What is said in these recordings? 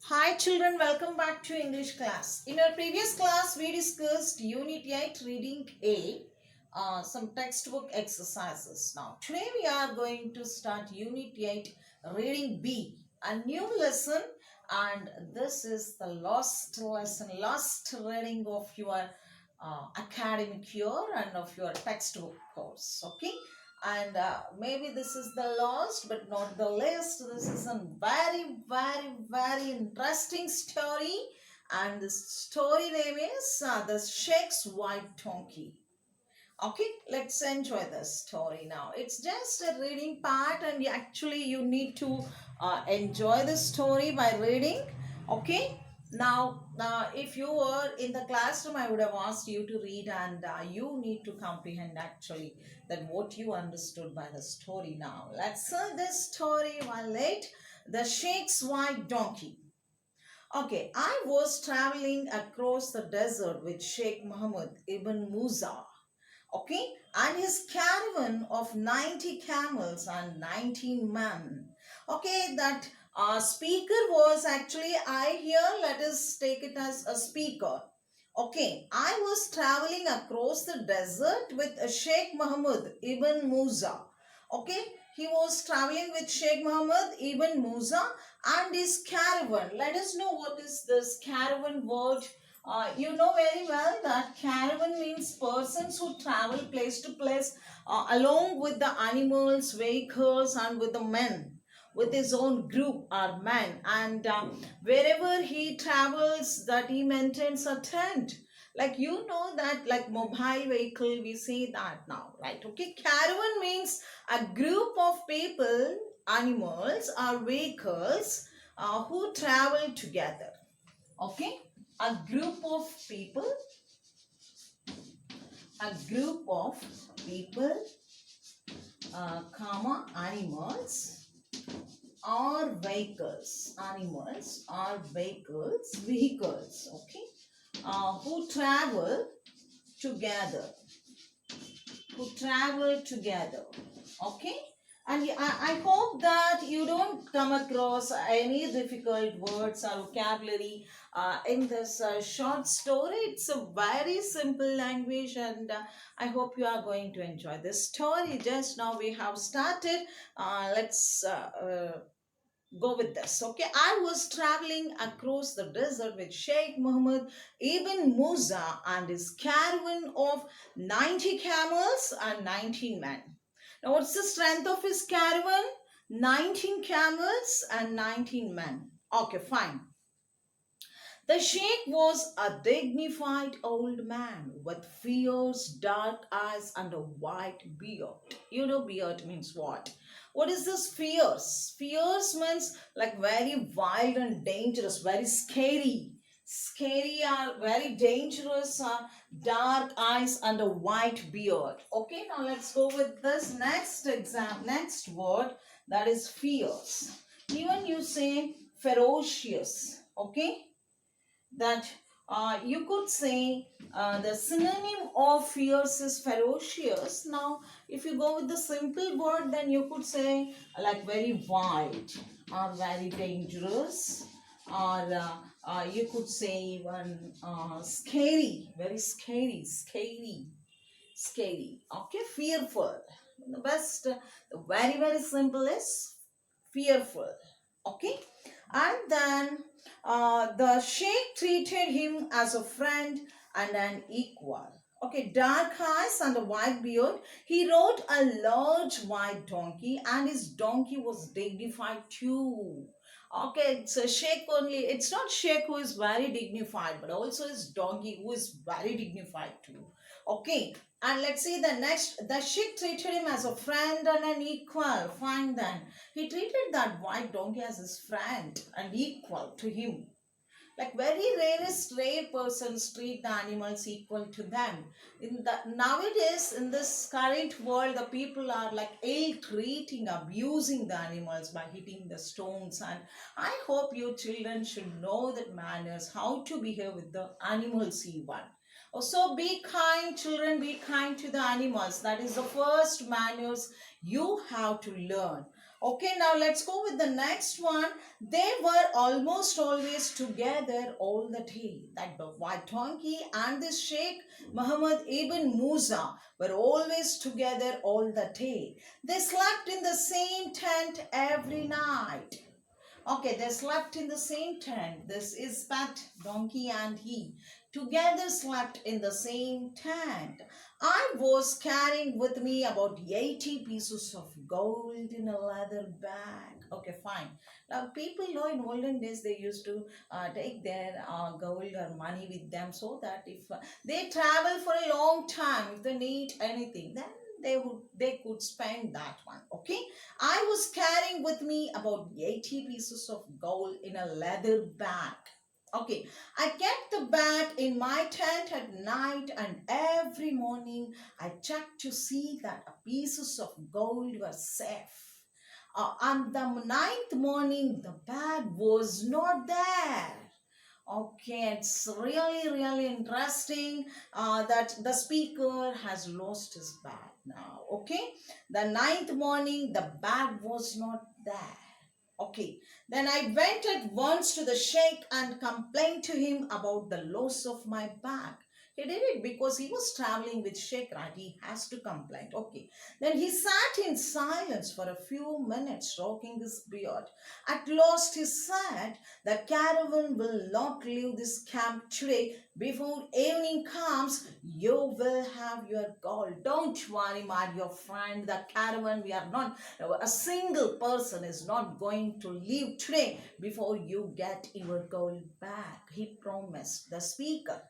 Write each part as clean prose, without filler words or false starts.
Hi children, welcome back to English class. In our previous class, we discussed Unit 8 Reading A, some textbook exercises. Now, today we are going to start Unit 8 Reading B, a new lesson, and this is the last lesson, last reading of your academic year and of your textbook course. Okay, and maybe this is the last but not the least. This is a very interesting story, and the story name is the Sheik's White Donkey. Okay, let's enjoy the story now. It's just a reading part, and you need to enjoy the story by reading. Okay, now if you were in the classroom, I would have asked you to read, and you need to comprehend actually that what you understood by the story. Now let's learn this story while late. The Sheik's White Donkey. Okay, I was traveling across the desert with Sheikh Muhammad ibn Musa, okay, and his caravan of 90 camels and 19 men. Okay, that speaker was actually I here, let us take it as a speaker. Okay, I was traveling across the desert with Sheikh Muhammad ibn Musa. Okay, he was traveling with Sheikh Muhammad ibn Musa and his caravan. Let us know what is this caravan word. You know very well that caravan means persons who travel place to place along with the animals, vehicles, and with the men, with his own group or men. And wherever he travels, that he maintains a tent. Like you know that, like mobile vehicle, we say that now, right? Okay, caravan means a group of people, animals, or vehicles who travel together. Okay, a group of people, a group of people, comma, animals or vehicles, animals or vehicles, okay, who travel together, okay. And I hope that you don't come across any difficult words or vocabulary in this short story. It's a very simple language, and I hope you are going to enjoy this story. Just now we have started. Let's go with this. Okay, I was traveling across the desert with Sheikh Muhammad ibn Musa and his caravan of 90 camels and 19 men. Now, what's the strength of his caravan? 19 camels and 19 men. Okay, fine. The sheikh was a dignified old man with fierce dark eyes and a white beard. You know, beard means what? What is this fierce? Fierce means like very wild and dangerous, very scary. Scary or very dangerous, dark eyes and a white beard. Okay, now let's go with this next word, that is fierce. Even you say ferocious. Okay, that you could say the synonym of fierce is ferocious. Now, if you go with the simple word, then you could say like very wild or very dangerous, or you could say even scary, very scary. Okay, fearful. The best, the very simple is fearful. Okay, and then the sheikh treated him as a friend and an equal. Okay, dark eyes and a white beard. He rode a large white donkey, and his donkey was dignified too. Okay, it's a sheikh only. It's not sheikh who is very dignified, but also his donkey who is very dignified too. Okay, and let's see the next. The sheikh treated him as a friend and an equal. Fine then. He treated that white donkey as his friend and equal to him. Like very rare persons treat the animals equal to them. In the nowadays, in this current world, the people are like ill treating, abusing the animals by hitting the stones. And I hope you children should know that manners, how to behave with the animals even. So be kind, children, be kind to the animals. That is the first manners you have to learn. Okay, now let's go with the next one. They were almost always together all the day. That the white donkey and the Sheikh Muhammad ibn Musa were always together all the day. They slept in the same tent every night. Okay, they slept in the same tent. This is Pat, donkey, and he. Together slept in the same tent. I was carrying with me about 80 pieces of gold in a leather bag. Okay, fine. Now, people know in olden days they used to take their gold or money with them so that if they travel for a long time, if they need anything, then they could spend that one. Okay, I was carrying with me about 80 pieces of gold in a leather bag. Okay, I kept the bag in my tent at night, and every morning I checked to see that pieces of gold were safe. On the ninth morning, the bag was not there. Okay, it's really, really interesting that the speaker has lost his bag now. Okay, the ninth morning, the bag was not there. Okay, then I went at once to the sheikh and complained to him about the loss of my bag. He did it because he was traveling with sheikh, right? He has to complain. Okay, then he sat in silence for a few minutes, stroking his beard. At last, he said, "The caravan will not leave this camp today. Before evening comes, you will have your gold. Don't worry, my dear friend. The caravan, we are not, a single person is not going to leave today before you get your gold back," he promised the speaker.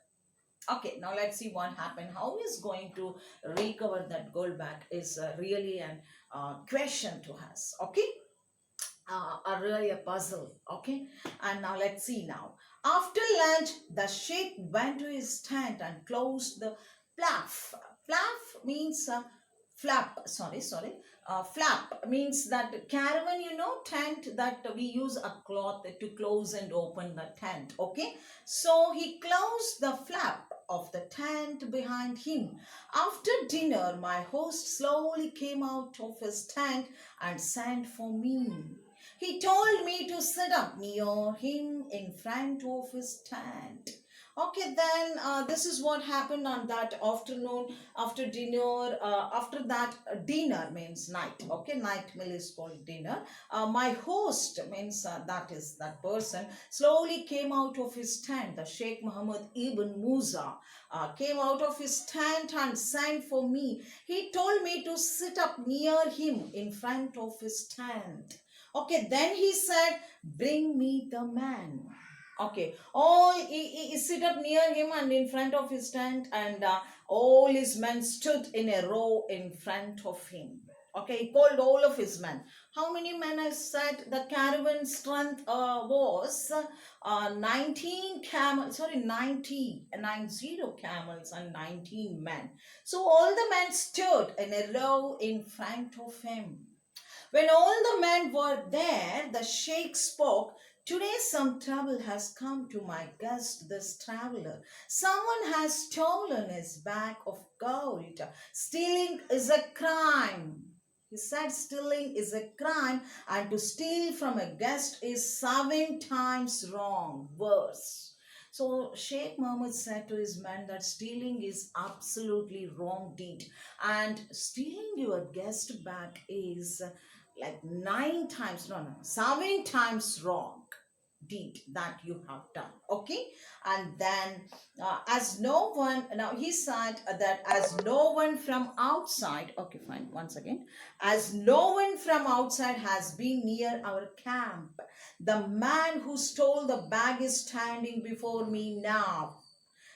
Okay, now let's see what happened. How is going to recover that gold back is really an question to us. Okay, really a puzzle. Okay, and now let's see now. After lunch, the sheikh went to his tent and closed the flap. Flap means flap. Sorry. Flap means that caravan, tent that we use a cloth to close and open the tent. Okay, so he closed the flap of the tent behind him. After dinner, my host slowly came out of his tent and sent for me. He told me to sit up near him in front of his tent. Okay, then this is what happened on that afternoon after dinner. After that, dinner means night. Okay, night meal is called dinner. My host means that is that person slowly came out of his tent. The Sheikh Muhammad ibn Musa came out of his tent and sent for me. He told me to sit up near him in front of his tent. Okay, then he said, "Bring me the man." Okay, he sit up near him and in front of his tent, and all his men stood in a row in front of him. Okay, he called all of his men. How many men? I said the caravan strength was 19 camels, sorry, 90 camels and 19 men. So all the men stood in a row in front of him. When all the men were there, the sheikh spoke. "Today some trouble has come to my guest, this traveler. Someone has stolen his bag of gold. Stealing is a crime." He said stealing is a crime, and to steal from a guest is 7 times wrong, worse. So Sheikh Mohammed said to his men that stealing is absolutely wrong deed, and stealing your guest bag is like 9 times, no, 7 times wrong deed that you have done. Okay, and then as no one, now he said that as no one from outside, okay, fine, once again, as no one from outside has been near our camp, the man who stole the bag is standing before me now.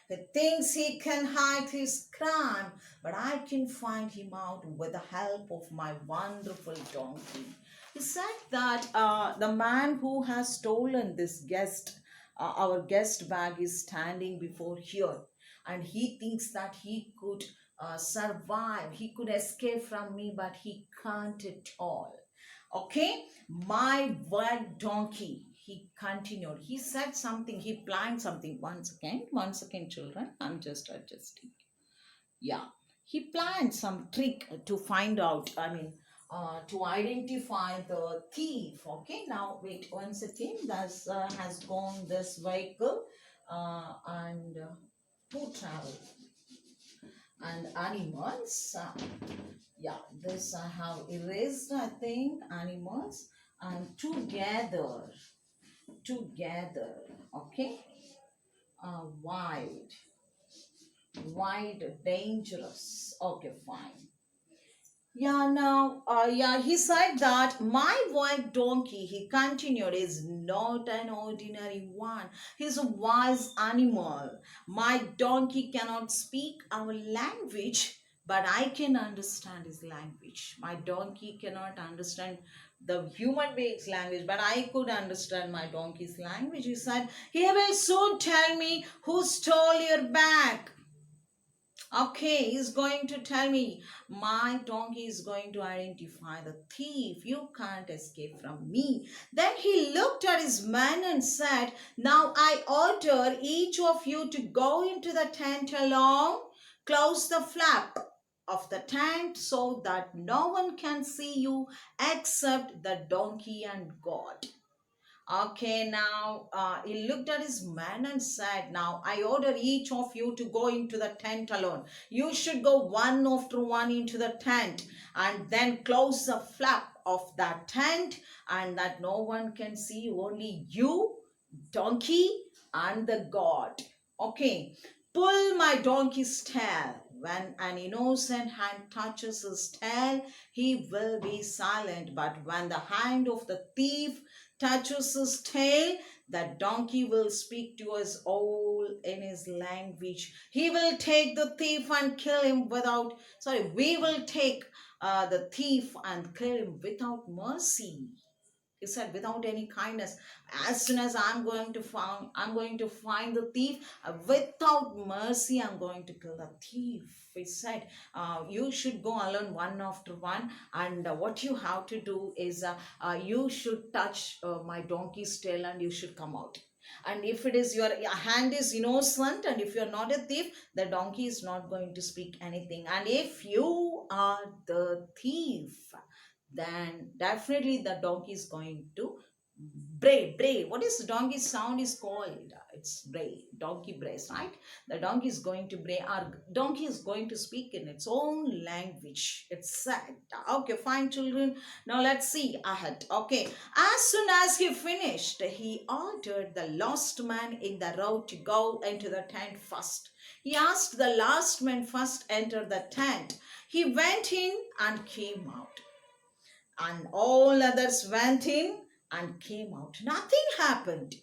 He thinks he can hide his crime, but I can find him out with the help of my wonderful donkey. He said that the man who has stolen this our guest bag, is standing before here, and he thinks that he could survive, he could escape from me, but he can't at all. Okay, my white donkey, he continued. He said something, he planned something. Once again, children, I'm just adjusting. Yeah, he planned some trick to find out. I mean, to identify the thief. Okay, now wait one second. That has gone this vehicle and who travel and animals. Yeah, this I have erased. I think animals and together. Okay, wide, dangerous. Okay, fine. Yeah, now, yeah, he said that my white donkey, he continued, is not an ordinary one. He's a wise animal. My donkey cannot speak our language, but I can understand his language. My donkey cannot understand the human being's language, but I could understand my donkey's language. He said, he will soon tell me who stole your bag. Okay, he's going to tell me. My donkey is going to identify the thief. You can't escape from me. Then he looked at his man and said, now I order each of you to go into the tent alone, close the flap of the tent so that no one can see you except the donkey and God. Okay, now he looked at his man and said, now I order each of you to go into the tent alone. You should go one after one into the tent and then close the flap of that tent and that no one can see, only you, donkey, and the God. Okay, pull my donkey's tail. When an innocent hand touches his tail, he will be silent. But when the hand of the thief touches his tail, the donkey will speak to us all in his language. He will take the thief and kill him we will take the thief and kill him without mercy. He said, without any kindness. As soon as I'm going to find the thief, without mercy I'm going to kill the thief. He said, you should go alone one after one, and what you have to do is you should touch my donkey's tail and you should come out. And if it is your hand is innocent and if you're not a thief, the donkey is not going to speak anything. And if you are the thief, then definitely the donkey is going to bray. What is donkey sound is called? It's bray, donkey brays, right? The donkey is going to bray. Our donkey is going to speak in its own language. It's said. Okay, fine, children. Now let's see ahead. Okay, as soon as he finished, he ordered the lost man in the road to go into the tent first. He asked the last man first enter the tent. He went in and came out, and all others went in and came out. Nothing happened.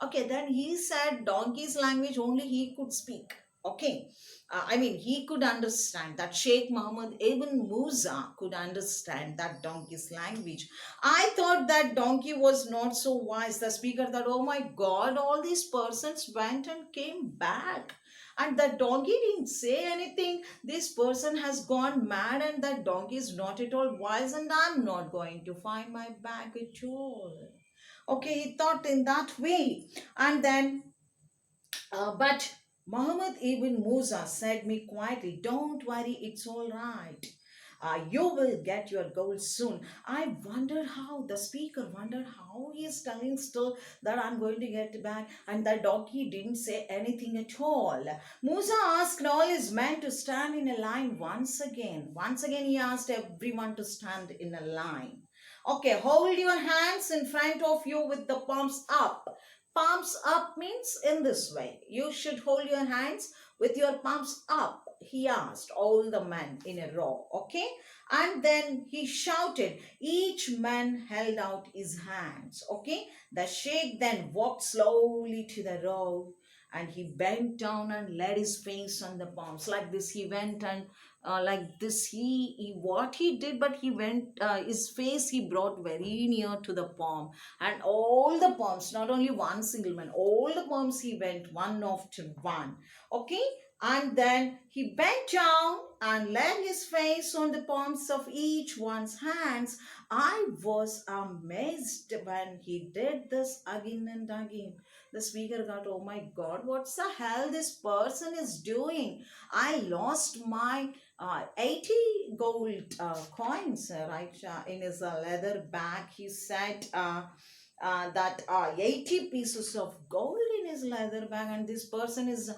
Okay, then he said donkey's language only he could speak. Okay, I mean, he could understand that. Sheikh Muhammad Ibn Musa could understand that donkey's language. I thought that donkey was not so wise. The speaker thought, oh my God, all these persons went and came back. And the donkey didn't say anything. This person has gone mad, and that donkey is not at all wise, and I'm not going to find my bag at all. Okay, he thought in that way. And then but Muhammad ibn Musa said me quietly, don't worry, it's all right. You will get your goal soon. I wondered how, the speaker wondered how he is telling still that I'm going to get back, and the donkey didn't say anything at all. Musa asked all his men to stand in a line once again. Once again, he asked everyone to stand in a line. Okay, hold your hands in front of you with the palms up. Palms up means in this way. You should hold your hands with your palms up. He asked all the men in a row. Okay. And then he shouted. Each man held out his hands. Okay. The sheikh then walked slowly to the row, and he bent down and laid his face on the palms. Like this, he went and like this, he what he did, but he went, his face he brought very near to the palm, and all the palms, not only one single man, all the palms he went one after one. Okay, and then he bent down and laid his face on the palms of each one's hands. I was amazed when he did this again and again. The speaker got, oh my God, what's the hell this person is doing? I lost my 80 gold coins, right, in his leather bag. He said that 80 pieces of gold in his leather bag, and this person is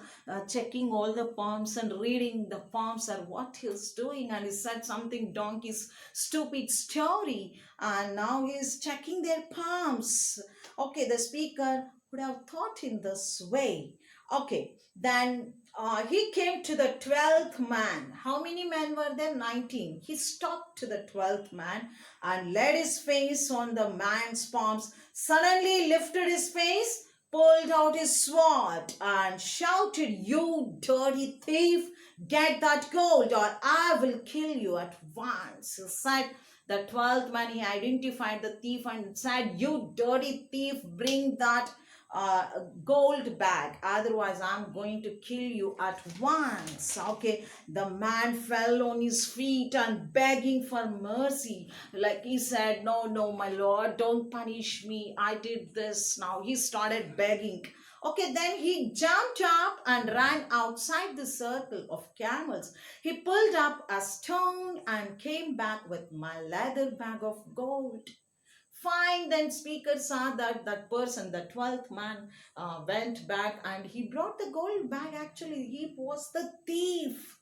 checking all the palms and reading the palms or what he's doing, and he said something donkey's stupid story, and now he's checking their palms. Okay, the speaker would have thought in this way. Okay, then he came to the 12th man. How many men were there? 19. He stopped to the 12th man and laid his face on the man's palms, suddenly lifted his face, pulled out his sword, and shouted, "You dirty thief, get that gold or I will kill you at once." He said, the 12th man, he identified the thief and said, "You dirty thief, bring that uh, gold bag, otherwise I'm going to kill you at once." Okay, the man fell on his feet and begging for mercy, like he said, "No, no, my lord, don't punish me, I did this." Now he started begging. Okay, then he jumped up and ran outside the circle of camels. He pulled up a stone and came back with my leather bag of gold. Fine, then speaker saw that that person, the 12th man, went back and he brought the gold bag. Actually, he was the thief.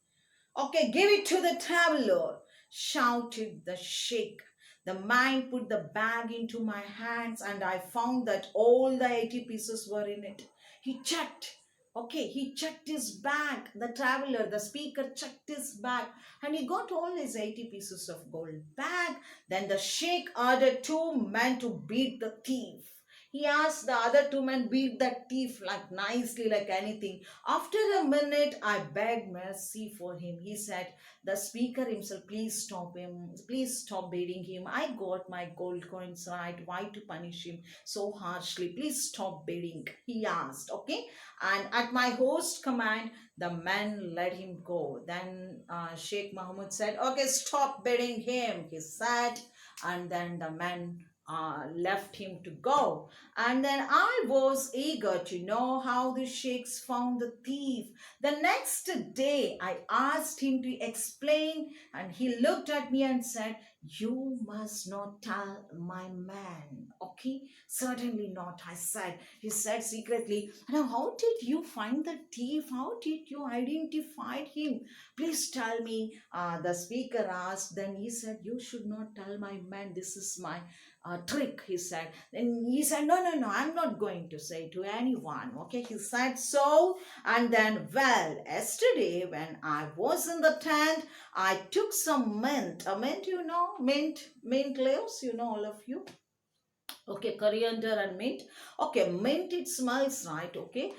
"Okay, give it to the traveler," shouted the sheik. The man put the bag into my hands and I found that all the 80 pieces were in it. He checked. Okay, he checked his bag. The traveler, the speaker checked his bag and he got all his 80 pieces of gold bag. Then the sheik ordered two men to beat the thief. He asked the other two men beat that thief like nicely, like anything. After a minute, I begged mercy for him. He said, the speaker himself, "Please stop him. Please stop beating him. I got my gold coins right. Why to punish him so harshly? Please stop beating." He asked, okay. And at my host command, the men let him go. Then Sheikh Muhammad said, "Okay, stop beating him," he said. And then the men left him to go. And then I was eager to know how the sheikhs found the thief. The next day, I asked him to explain, and he looked at me and said, "You must not tell my man." Okay, "Certainly not," I said. He said secretly, "Now, how did you find the thief? How did you identify him? Please tell me." The speaker asked. Then he said, "You should not tell my man. This is my trick," he said. Then he said, "No, no, no, I'm not going to say to anyone." Okay, he said so. And then, well, yesterday when I was in the tent, I took some mint. A mint, you know, mint leaves, you know, all of you. Okay, coriander and mint. Okay, mint, it smells right. Okay,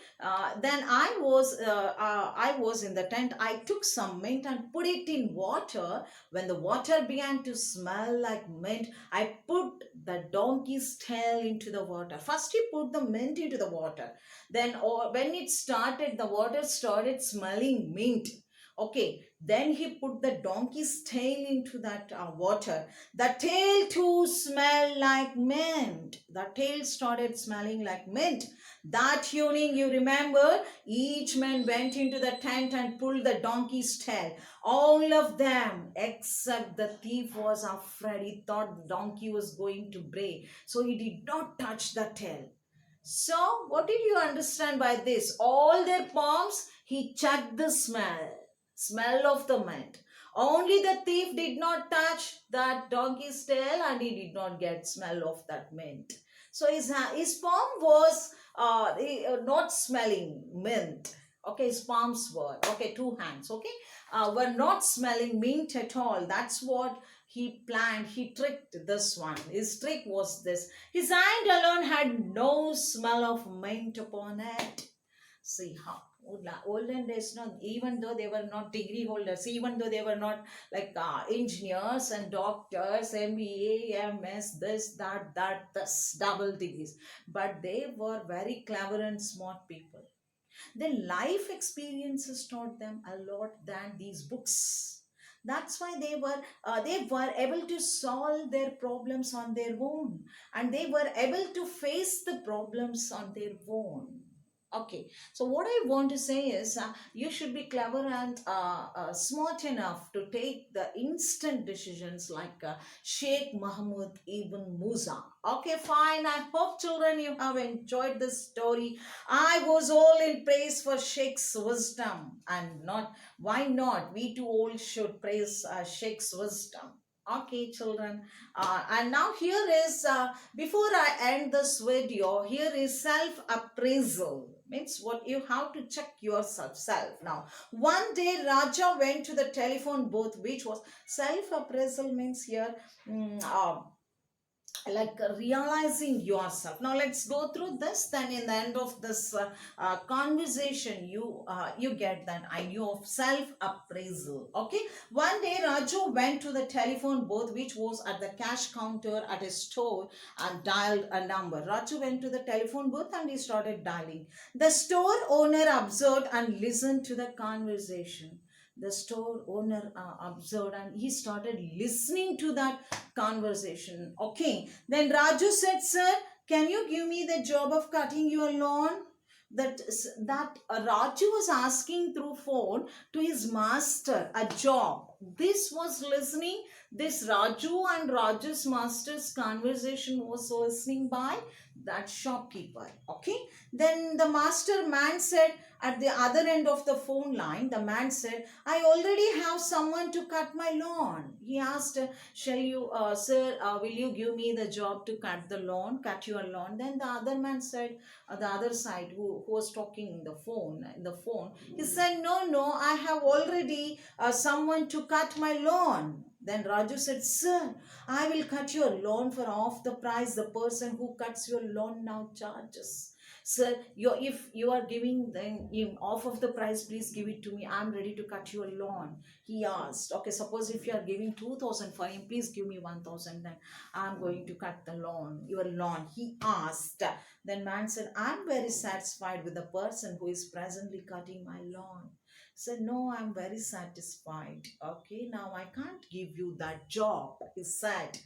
then I was in the tent. I took some mint and put it in water. When the water began to smell like mint, I put the donkey's tail into the water. First he put the mint into the water, then when it started, the water started smelling mint. Okay, then he put the donkey's tail into that water. The tail too smelled like mint. The tail started smelling like mint. That evening, you remember, each man went into the tent and pulled the donkey's tail. All of them, except the thief, was afraid. He thought the donkey was going to bray, so he did not touch the tail. So, what did you understand by this? All their palms, he checked the smell of the mint. Only the thief did not touch that donkey's tail and he did not get smell of that mint. So his palm was not smelling mint. Okay, his palms were, okay, two hands, okay, were not smelling mint at all. That's what he planned. He tricked this one. His trick was this. His hand alone had no smell of mint upon it. See how olden days, no, even though they were not degree holders, even though they were not like engineers and doctors, MBA, MS, this, this, double degrees, but they were very clever and smart people. Their life experiences taught them a lot than these books. That's why they were able to solve their problems on their own, and they were able to face the problems on their own. Okay, so what I want to say is you should be clever and smart enough to take the instant decisions like Sheikh Mahmoud Ibn Musa. Okay, fine. I hope, children, you have enjoyed this story. I was all in praise for Sheikh's wisdom, and not why not? We too all should praise Sheikh's wisdom. Okay, children. And now here is before I end this video, here is self-appraisal. Means what you have to check yourself self. Now, one day Raja went to the telephone booth, which was self-appraisal means here like realizing yourself. Now let's go through this, then in the end of this conversation you get that idea of self appraisal. Okay, one day Raju went to the telephone booth, which was at the cash counter at a store, and dialed a number. Raju went to the telephone booth and he started dialing. The store owner observed and listened to the conversation. The store owner observed and he started listening to that conversation. Okay. Then Raju said, "Sir, can you give me the job of cutting your lawn?" That Raju was asking through phone to his master a job. This was listening. This Raju and Raju's master's conversation was listening by that shopkeeper. Okay. Then the master man said at the other end of the phone line, the man said, "I already have someone to cut my lawn." He asked, "Shall you, sir, will you give me the job to cut your lawn?" Then the other man said, the other side who was talking in the phone, he said, "No, no, I have already someone to cut my lawn." Then Raju said, "Sir, I will cut your lawn for half the price the person who cuts your lawn now charges." "Sir, if you are giving them him off of the price, please give it to me. I'm ready to cut your lawn." He asked, "Okay, suppose if you are giving 2,000 for him, please give me 1,000. Then I'm going to cut your lawn." He asked. Then man said, "I'm very satisfied with the person who is presently cutting my lawn." Said, "No, I'm very satisfied. Okay, now I can't give you that job," he said.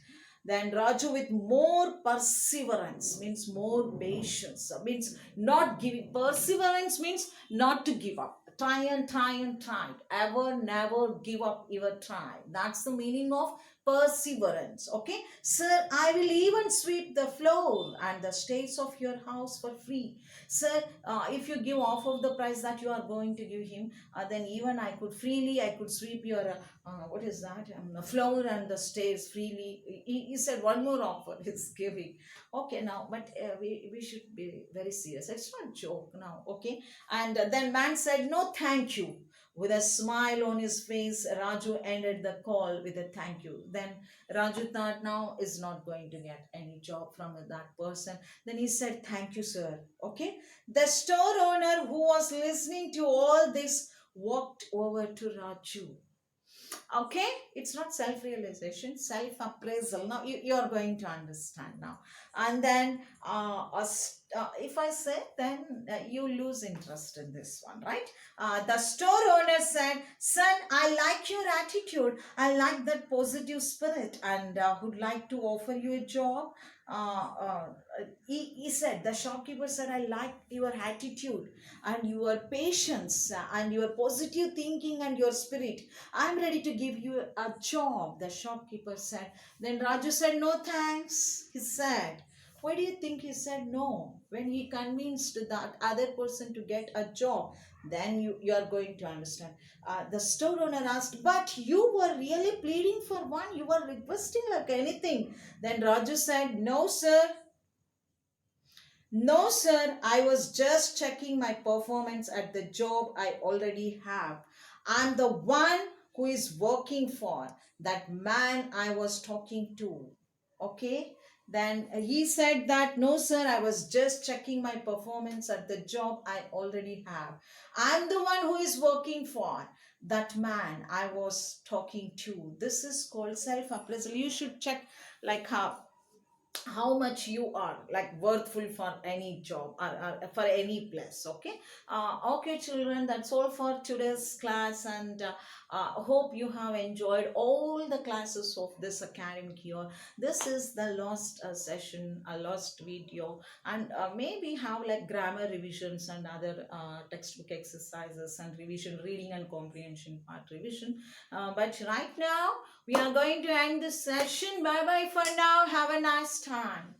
Then Raju, with more perseverance, means more patience, means not giving. Perseverance means not to give up. Try and try and try. Ever, never give up your try. That's the meaning of perseverance. Okay, "Sir, I will even sweep the floor and the stairs of your house for free." "Sir, if you give off of the price that you are going to give him, then even I could sweep your what is that, the floor and the stairs freely." He said one more offer he's giving. Okay, now, but we should be very serious. It's not joke now. Okay. And then man said, "No, thank you." With a smile on his face, Raju ended the call with a thank you. Then Raju thought now is not going to get any job from that person. Then he said, "Thank you, sir." Okay. The store owner who was listening to all this walked over to Raju. Okay, it's not self-realization, self-appraisal. Now you are going to understand now. And then if I say, then you lose interest in this one, right? The store owner said, "Son, I like your attitude. I like that positive spirit, and would like to offer you a job." He said, the shopkeeper said, "I like your attitude and your patience and your positive thinking and your spirit. I'm ready to give you a job," the shopkeeper said. Then Raju said, "No thanks," he said. Why do you think he said no? When he convinced that other person to get a job, then you are going to understand. The store owner asked, "But you were really pleading for one. You were requesting like anything." Then Raju said, "No, sir. No, sir, I was just checking my performance at the job I already have. I'm the one who is working for that man I was talking to." Okay. Then he said that, "No, sir, I was just checking my performance at the job I already have. I'm the one who is working for that man I was talking to." This is called self appraisal. You should check like how how much you are like worthful for any job, or for any place. Okay. Okay children, that's all for today's class, and hope you have enjoyed all the classes of this academic year. This is the last session, a last video, and maybe have like grammar revisions and other textbook exercises and revision, reading and comprehension part revision. But right now we are going to end this session. Bye bye for now. Have a nice time.